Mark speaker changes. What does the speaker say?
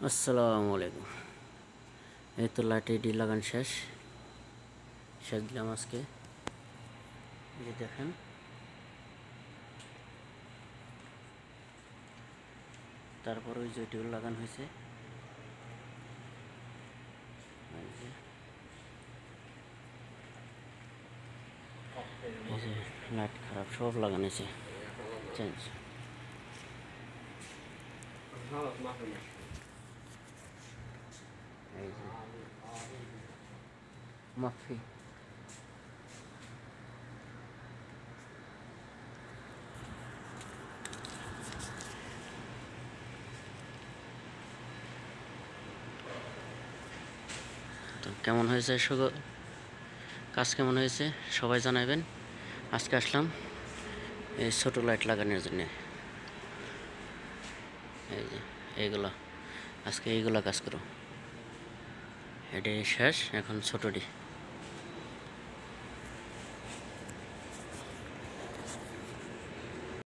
Speaker 1: আসসালামু আলাইকুম। এই তো লাইট এডি লাগান শেষ দিলাম আজকে। এই যে দেখেন, তারপর ওই যে টিউব লাগানো হয়েছে। এই যে লাইট খারাপ, সব লাগানো হয়েছে, চেঞ্জ। এই যে মাফি তো কেমন হয়েছে, কাজ কেমন হয়েছে সবাই জানাবেন। আজকে আসলাম এই ছোটো লাইট লাগানোর জন্যে। এই যে এইগুলো আজকে এইগুলো কাজ করো, এটাই শেষ, এখন ছোটোটি।